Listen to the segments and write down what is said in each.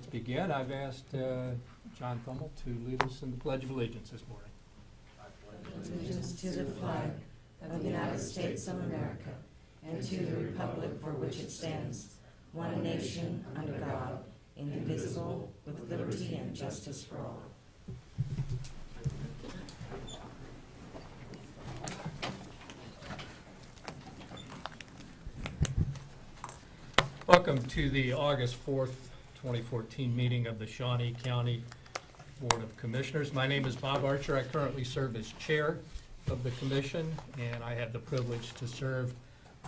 Let's begin. I've asked John Thummel to lead us in the Pledge of Allegiance this morning. Allegiance to the flag of the United States of America and to the republic for which it stands, one nation, under God, indivisible, with liberty and justice for all. Welcome to the August 4th, 2014 meeting of the Shawnee County Board of Commissioners. My name is Bob Archer. I currently serve as chair of the commission, and I have the privilege to serve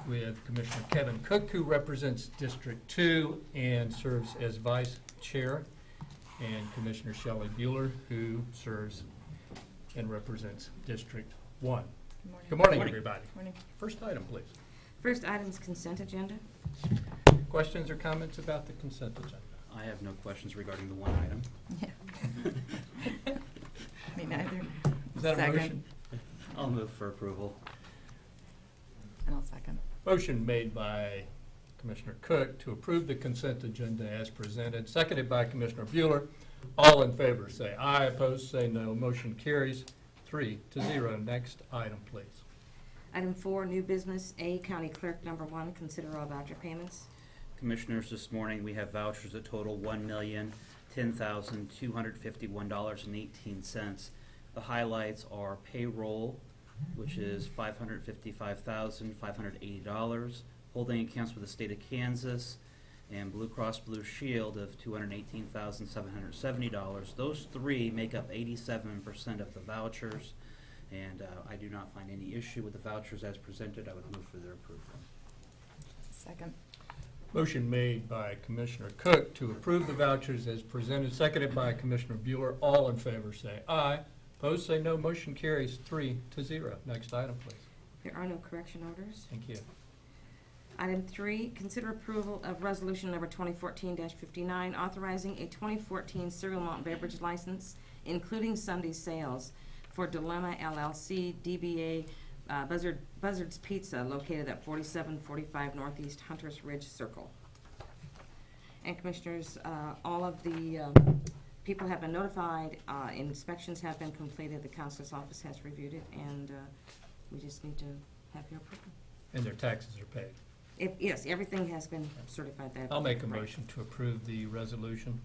with Commissioner Kevin Cook, who represents District 2 and serves as vice chair, and Commissioner Shelley Bueller, who serves and represents District 1. Good morning, everybody. Morning. First item, please. First item is consent agenda. Questions or comments about the consent agenda? I have no questions regarding the one item. Yeah. Me neither. Is that a Second. motion? I'll move for approval. And I'll second. Motion made by Commissioner Cook to approve the consent agenda as presented, seconded by Commissioner Bueller. All in favor say aye, opposed say no. Motion carries 3-0. Next item, please. Item 4, new business. A, County Clerk number 1, consider all voucher payments. Commissioners, this morning we have vouchers that total $1,010,251.18. The highlights are payroll, which is $555,580, holding accounts with the state of Kansas, and Blue Cross Blue Shield of $218,770. Those three make up 87% of the vouchers, and I do not find any issue with the vouchers as presented. I would move for their approval. Second. Motion made by Commissioner Cook to approve the vouchers as presented, seconded by Commissioner Bueller. All in favor say aye, opposed say no. Motion carries 3-0. Next item, please. There are no correction orders. Thank you. Item 3, consider approval of resolution number 2014-59, authorizing a 2014 cereal malt beverage license, including Sunday sales, for Dilemma LLC, DBA Buzzard's Pizza, located at 4745 Northeast Hunters Ridge Circle. And Commissioners, all of the people have been notified, inspections have been completed, the Counselor's Office has reviewed it, and we just need to have your approval. And their taxes are paid. Yes, everything has been certified that. I'll make a right. motion to approve the resolution.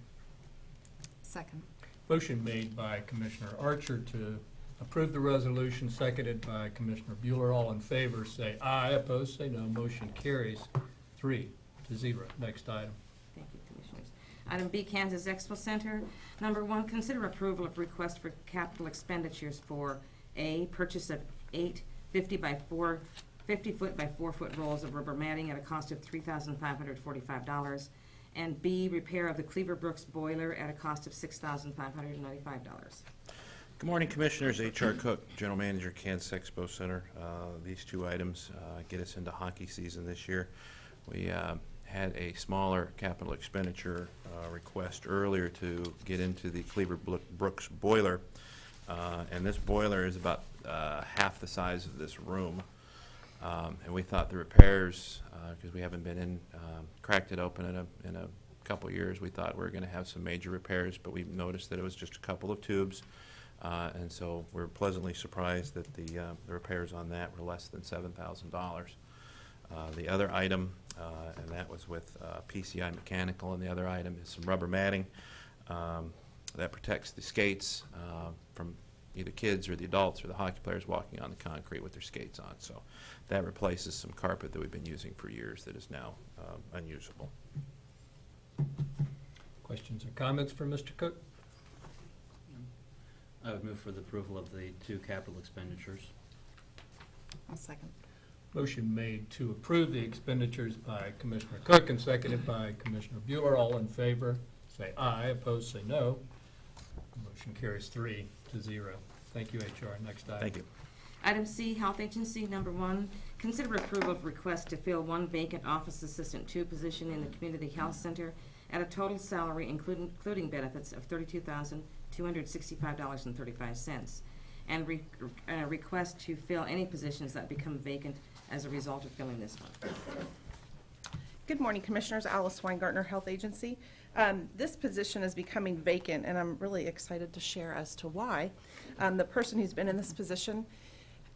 Second. Motion made by Commissioner Archer to approve the resolution, seconded by Commissioner Bueller. All in favor say aye, opposed say no. Motion carries 3-0. Next item. Thank you, Commissioners. Item B, Kansas Expo Center. Number 1, consider approval of request for capital expenditures for A, purchase of 8 50 foot by 4 foot rolls of rubber matting at a cost of $3,545, and B, repair of the Cleaver Brooks boiler at a cost of $6,595. Good morning, Commissioners. H.R. Cook, General Manager, Kansas Expo Center. These two items get us into hockey season this year. We had a smaller capital expenditure request earlier to get into the Cleaver Brooks boiler, and this boiler is about half the size of this room. And we thought the repairs, because we haven't been in, cracked it open in a couple years, we thought we were going to have some major repairs, but we noticed that it was just a couple of tubes. And so we're pleasantly surprised that the repairs on that were less than $7,000. The other item, and that was with PCI Mechanical, and the other item is some rubber matting that protects the skates from either kids or the adults or the hockey players walking on the concrete with their skates on. So that replaces some carpet that we've been using for years that is now unusable. Questions or comments for Mr. Cook? I would move for the approval of the two capital expenditures. I'll second. Motion made to approve the expenditures by Commissioner Cook and seconded by Commissioner Bueller. All in favor say aye, opposed say no. Motion carries 3-0. Thank you, HR. Next item. Thank you. Item C, Health Agency, number 1, consider approval of request to fill 1 vacant Office Assistant 2 position in the Community Health Center at a total salary, including benefits, of $32,265.35, and request to fill any positions that become vacant as a result of filling this one. Good morning, Commissioners. Alice Weingartner, Health Agency. This position is becoming vacant, and I'm really excited to share as to why. The person who's been in this position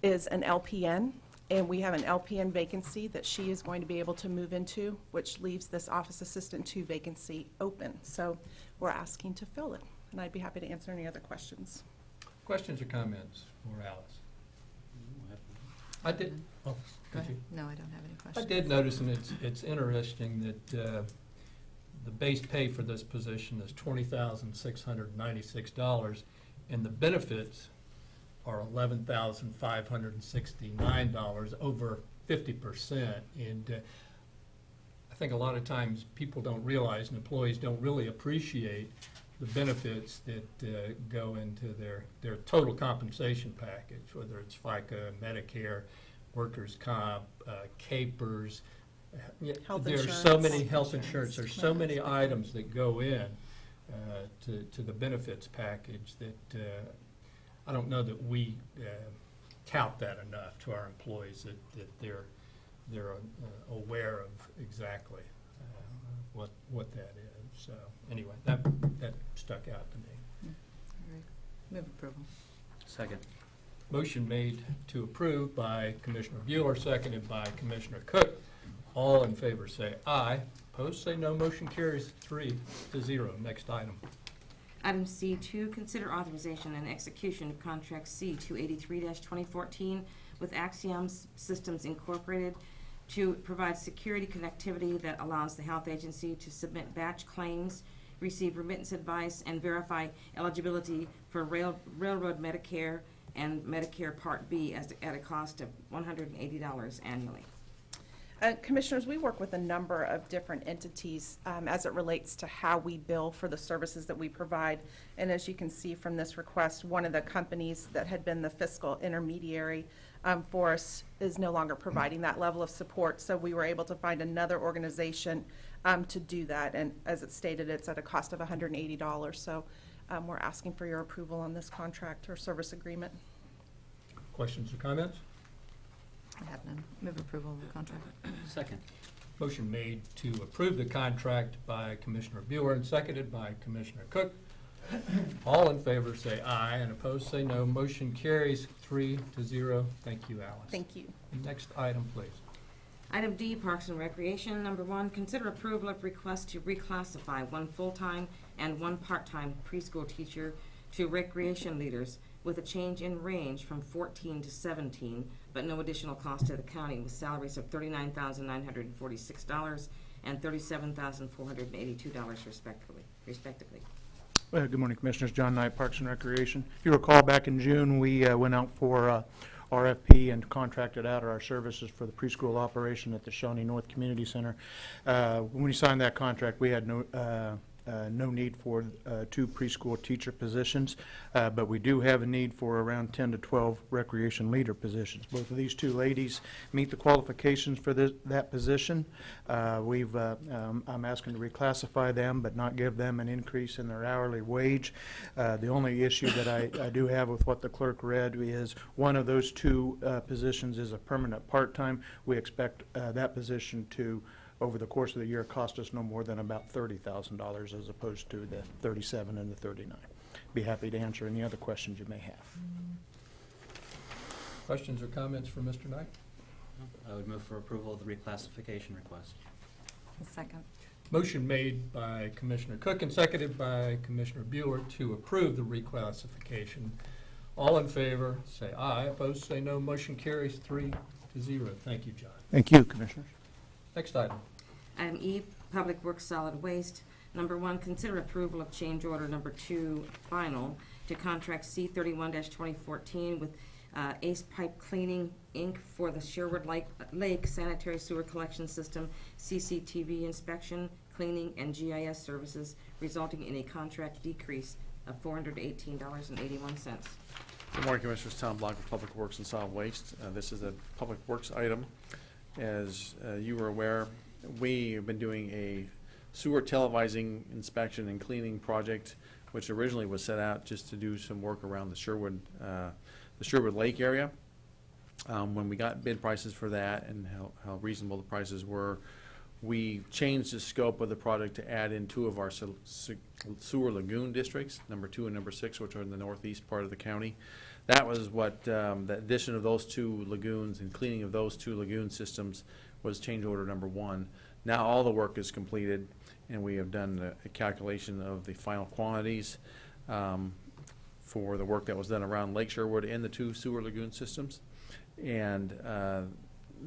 is an LPN, and we have an LPN vacancy that she is going to be able to move into, which leaves this Office Assistant 2 vacancy open. So we're asking to fill it, and I'd be happy to answer any other questions. Questions or comments for Alice? I did, oh, Go did ahead. you? No, I don't have any I questions. did notice, and it's interesting that the base pay for this position is $20,696, and the benefits are $11,569, over 50%. And I think a lot of times people don't realize, and employees don't really appreciate the benefits that go into their total compensation package, whether it's FICA, Medicare, workers' comp, capers. Health There's so insurance. many health insurance, there's so many items that go in to the benefits package that I don't know that we tout that enough to our employees, that they're aware of exactly what that is. So anyway, that stuck out to me. All right. Move approval. Second. Motion made to approve by Commissioner Bueller, seconded by Commissioner Cook. All in favor say aye. Opposed say no. Motion carries 3-0. Next item. Item C2, consider authorization and execution of contract C283-2014 with Axiom Systems Incorporated to provide security connectivity that allows the health agency to submit batch claims, receive remittance advice, and verify eligibility for railroad Medicare and Medicare Part B at a cost of $180 annually. Commissioners, we work with a number of different entities as it relates to how we bill for the services that we provide. And as you can see from this request, one of the companies that had been the fiscal intermediary for us is no longer providing that level of support. So we were able to find another organization to do that. And as it stated, it's at a cost of $180. So we're asking for your approval on this contract or service agreement. Questions or comments? I have none. Move approval of the contract. Second. Motion made to approve the contract by Commissioner Bueller and seconded by Commissioner Cook. All in favor say aye, and opposed say no. Motion carries 3-0. Thank you, Alice. Thank you. Next item, please. Item D, Parks and Recreation. Number 1, consider approval of request to reclassify 1 full-time and 1 part-time preschool teacher to recreation leaders with a change in range from 14 to 17, but no additional cost to the county, with salaries of $39,946 and $37,482 respectively. Good morning, Commissioners. John Knight, Parks and Recreation. If you recall, back in June, we went out for RFP and contracted out our services for the preschool operation at the Shawnee North Community Center. When we signed that contract, we had no need for 2 preschool teacher positions, but we do have a need for around 10 to 12 recreation leader positions. Both of these 2 ladies meet the qualifications for that position. I'm asking to reclassify them, but not give them an increase in their hourly wage. The only issue that I do have with what the clerk read is one of those 2 positions is a permanent part-time. We expect that position to, over the course of the year, cost us no more than about $30,000 as opposed to the $37,000 and the $39,000. Be happy to answer any other questions you may have. Questions or comments for Mr. Knight? I would move for approval of the reclassification request. Second. Motion made by Commissioner Cook and seconded by Commissioner Bueller to approve the reclassification. All in favor, say aye. Opposed, say no. Motion carries 3-0. Thank you, John. Thank you, Commissioners. Next item. Item E, Public Works Solid Waste. Number 1, consider approval of change order number 2, final, to contract C31-2014 with Ace Pipe Cleaning, Inc. for the Sherwood Lake Sanitary Sewer Collection System, CCTV inspection, cleaning, and GIS services, resulting in a contract decrease of $418.81. Good morning, Commissioners. Tom Block with Public Works and Solid Waste. This is a Public Works item. As you were aware, we have been doing a sewer televising inspection and cleaning project, which originally was set out just to do some work around the Sherwood Lake area. When we got bid prices for that and how reasonable the prices were, We changed the scope of the project to add in two of our sewer lagoon districts, number 2 and number 6, which are in the northeast part of the county. That was what, the addition of those two lagoons and cleaning of those two lagoon systems was change order number 1. Now all the work is completed, and we have done a calculation of the final quantities for the work that was done around Lake Sherwood and the 2 sewer lagoon systems. And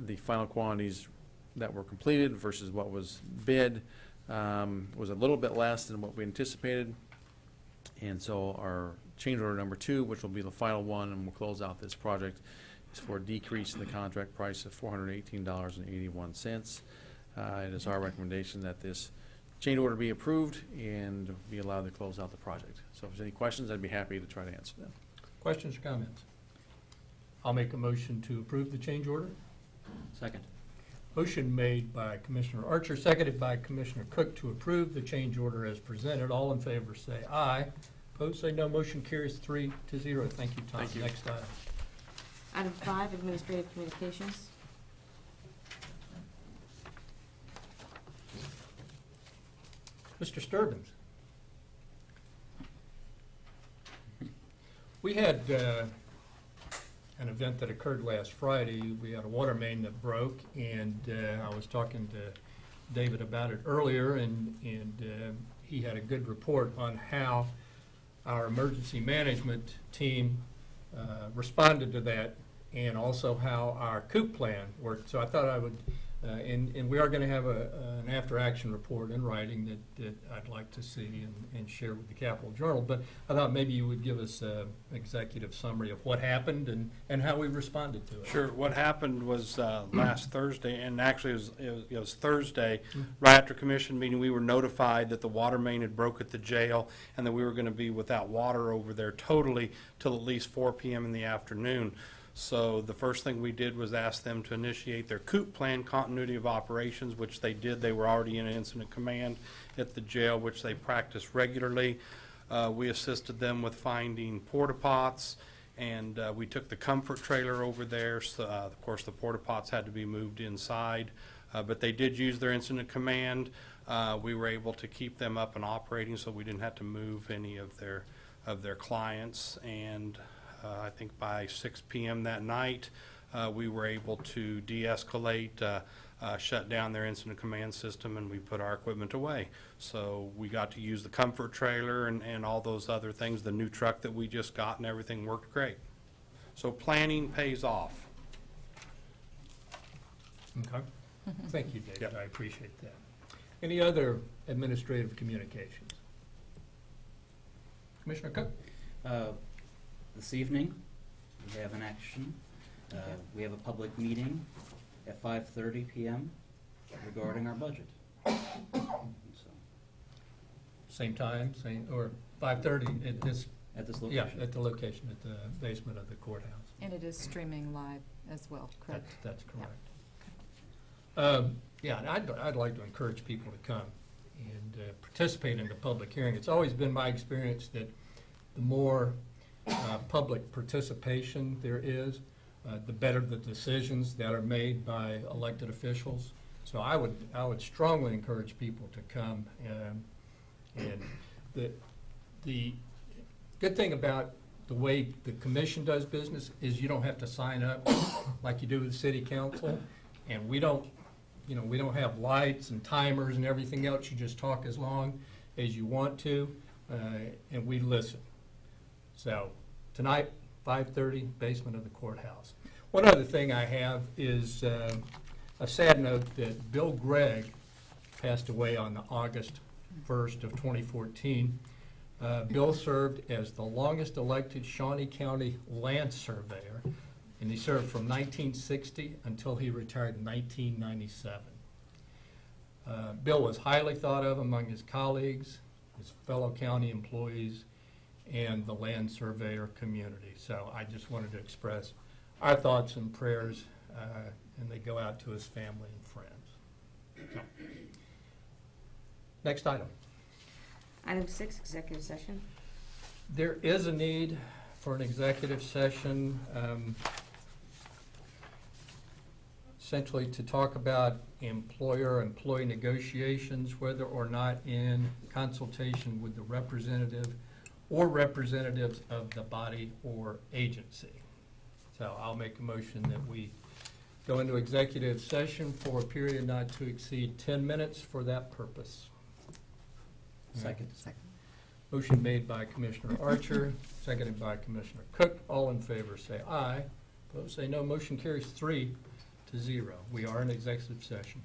the final quantities that were completed versus what was bid was a little bit less than what we anticipated. And so our change order number 2, which will be the final one and will close out this project, is for a decrease in the contract price of $418.81. It is our recommendation that this change order be approved and be allowed to close out the project. So if there's any questions, I'd be happy to try to answer them. Questions or comments? I'll make a motion to approve the change order. Second. Motion made by Commissioner Archer, seconded by Commissioner Cook to approve the change order as presented. All in favor say aye. Opposed say no. Motion carries 3-0. Thank you, Tom. Thank you. Next item. Item 5, administrative communications. Mr. Sturbins. We had an event that occurred last Friday. We had a water main that broke, and I was talking to David about it earlier, and he had a good report on how our emergency management team responded to that, and also how our COOP plan worked. So I thought I would, and we are going to have an after-action report in writing that I'd like to see and share with the Capitol Journal. But I thought maybe you would give us an executive summary of what happened and how we responded to it. Sure. What happened was last Thursday, and actually it was Thursday, right after commission meeting, we were notified that the water main had broke at the jail and that we were going to be without water over there totally till at least 4 p.m. in the afternoon. So the first thing we did was ask them to initiate their COOP plan, continuity of operations, which they did. They were already in incident command at the jail, which they practice regularly. We assisted them with finding porta pots, and we took the comfort trailer over there. So, of course, the porta pots had to be moved inside, but they did use their incident command. We were able to keep them up and operating, so we didn't have to move any of their clients. And I think by 6 p.m. that night, we were able to de-escalate, shut down their incident command system, and we put our equipment away. So we got to use the comfort trailer and all those other things, the new truck that we just got, and everything worked great. So planning pays off. Okay. Thank you, David. Yep. I appreciate that. Any other administrative communications? Commissioner Cook? This evening, we have an action. We have a public meeting at 5:30 p.m. regarding our budget. So, Same time, or 5:30 at this, at this yeah, location. at the location, at the basement of the courthouse. And it is streaming live as well, correct? That's correct. Yeah, and I'd like to encourage people to come and participate in the public hearing. It's always been my experience that the more public participation there is, the better the decisions that are made by elected officials. So I would strongly encourage people to come. And the good thing about the way the commission does business is you don't have to sign up like you do with the city council. And we don't have lights and timers and everything else. You just talk as long as you want to, and we listen. So tonight, 5:30, basement of the courthouse. One other thing I have is a sad note that Bill Gregg passed away on August 1st of 2014. Bill served as the longest elected Shawnee County land surveyor, and he served from 1960 until he retired in 1997. Bill was highly thought of among his colleagues, his fellow county employees, and the land surveyor community. So I just wanted to express our thoughts and prayers, and they go out to his family and friends. So. Next item. Item 6, executive session. There is a need for an executive session. essentially to talk about employer-employee negotiations, whether or not in consultation with the representative or representatives of the body or agency. So I'll make a motion that we go into executive session for a period not to exceed 10 minutes for that purpose. Second. Motion made by Commissioner Archer, seconded by Commissioner Cook. All in favor say aye. Opposed say no. Motion carries 3-0. We are in executive session.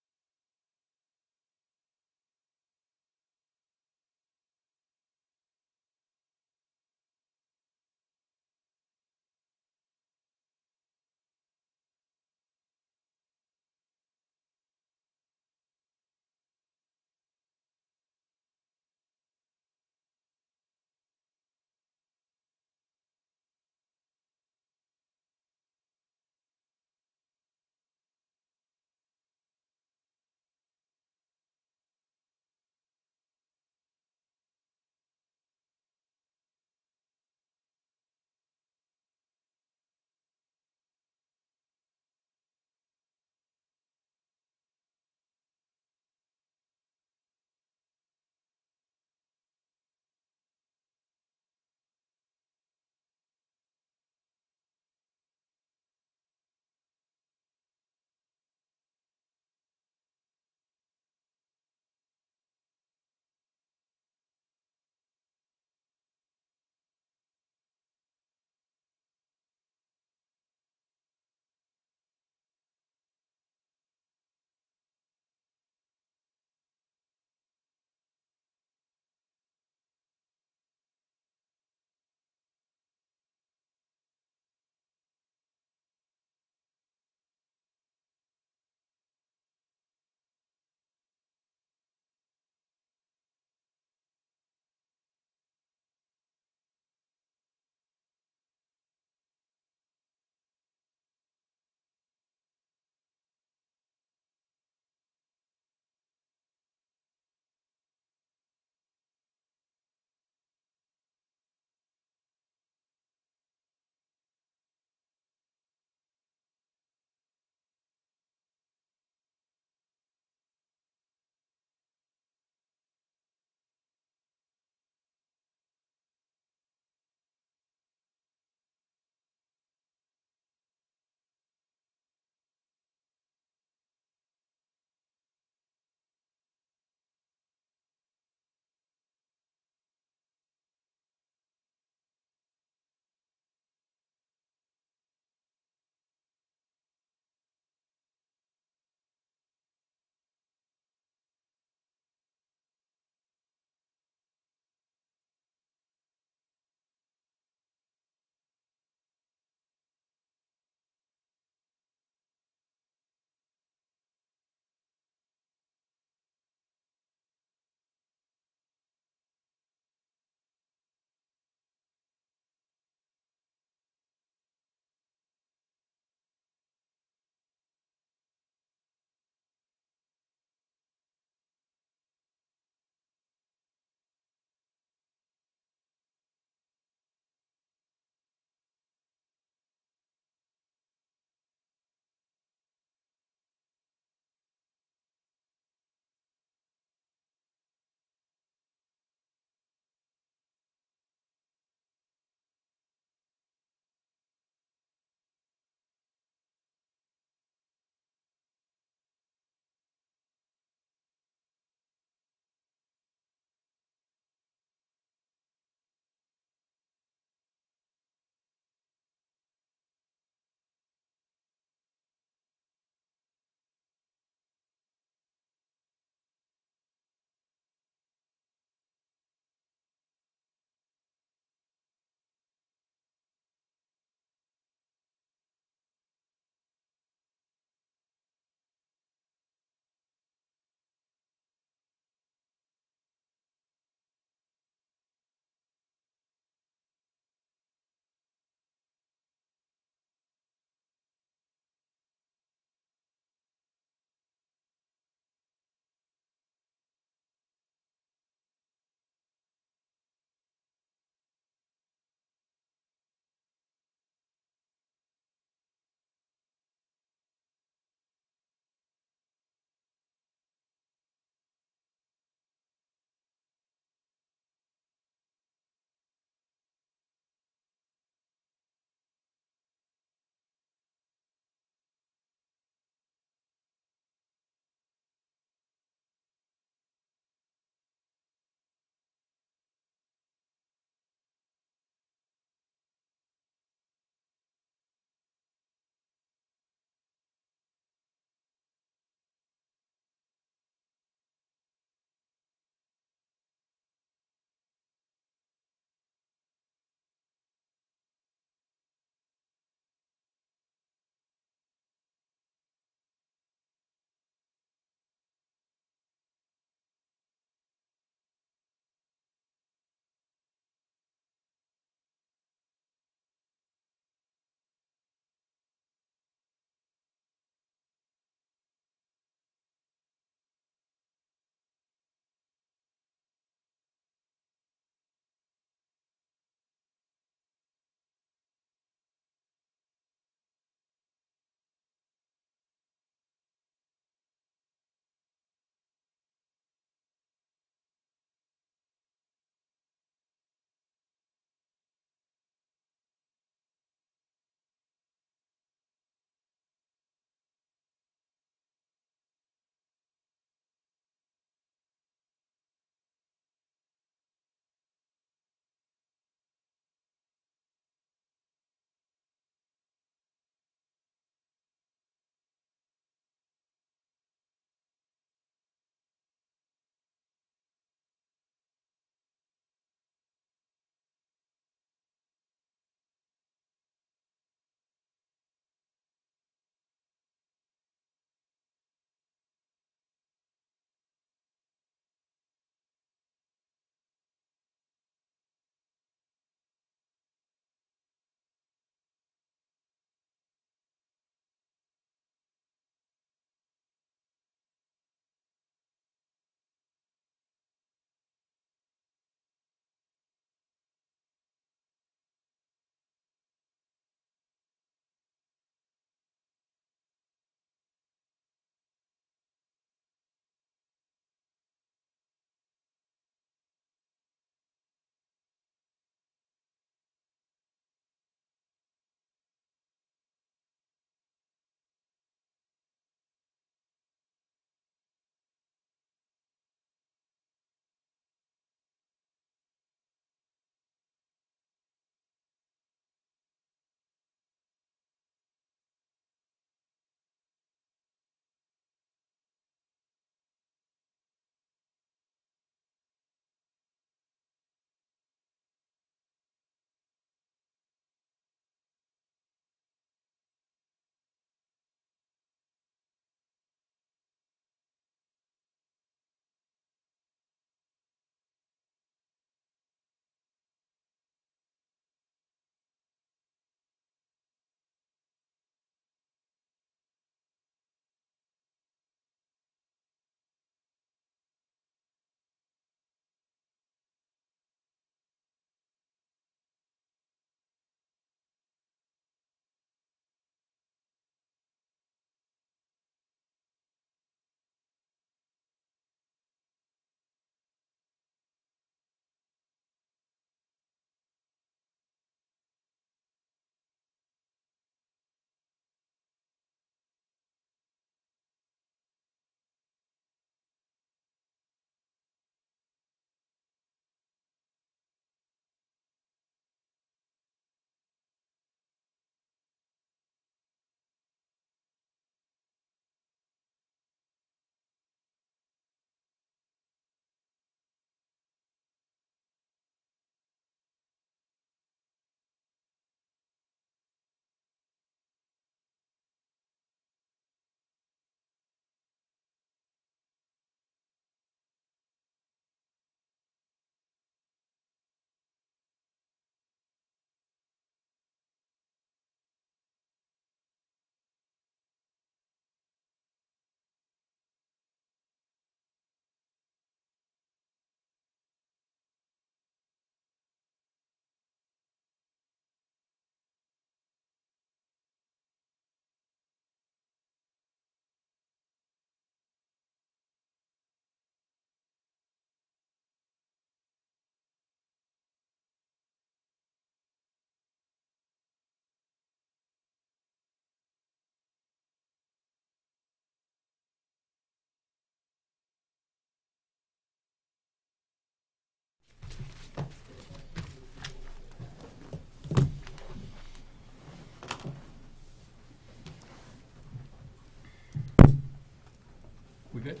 good.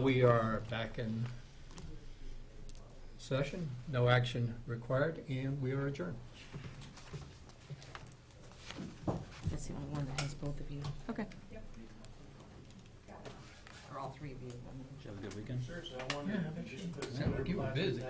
We are back in session, no action required, and we are adjourned. That's the only one that has both of you, Okay. or all three of you. Did you have a good weekend? Sounded like you were busy.